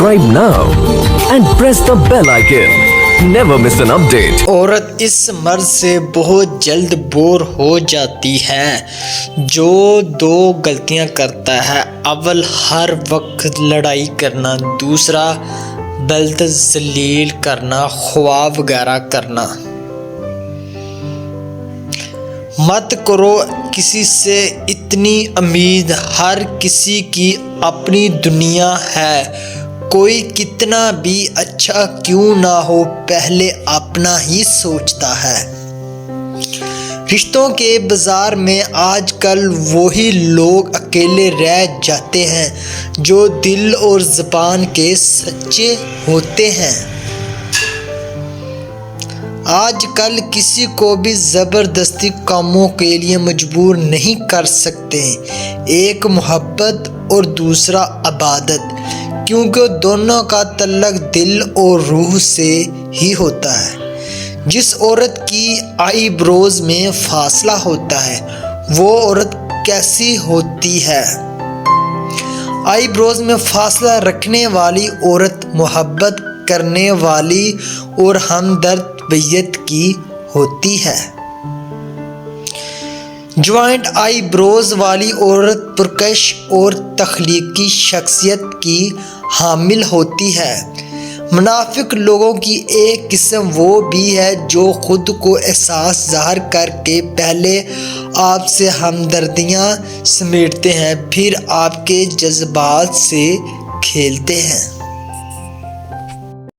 Subscribe now and press the bell icon. Never miss an update. औरत इस मर्द से बहुत जल्द बोर हो जाती है जो दो गलतियां करता है। अव्वल हर वक्त लड़ाई करना, दूसरा बल्द जलील करना, ख्वाब वगैरह करना। मत करो किसी से इतनी उम्मीद, हर किसी की अपनी दुनिया है। कोई कितना भी अच्छा क्यों ना हो, पहले अपना ही सोचता है। रिश्तों के बाजार में आजकल वही लोग अकेले रह जाते हैं जो दिल और ज़बान के सच्चे होते हैं। आजकल किसी को भी ज़बरदस्ती कामों के लिए मजबूर नहीं कर सकते। एक मोहब्बत और दूसरा इबादत, क्योंकि दोनों का तल्लक दिल और रूह से ही होता है। जिस औरत की आईब्रोज में फासला होता है वो औरत कैसी होती है? आईब्रोज में फासला रखने वाली औरत मोहब्बत करने वाली और हमदर्द तबीयत की होती है। ज्वाइंट आईब्रोज वाली औरत पुरकश और तख्लीकी शख्सियत की हामिल होती है। मुनाफिक लोगों की एक किस्म वो भी है जो खुद को एहसास ज़ाहिर करके पहले आपसे हमदर्दियाँ समेटते हैं, फिर आपके जज्बात से खेलते हैं।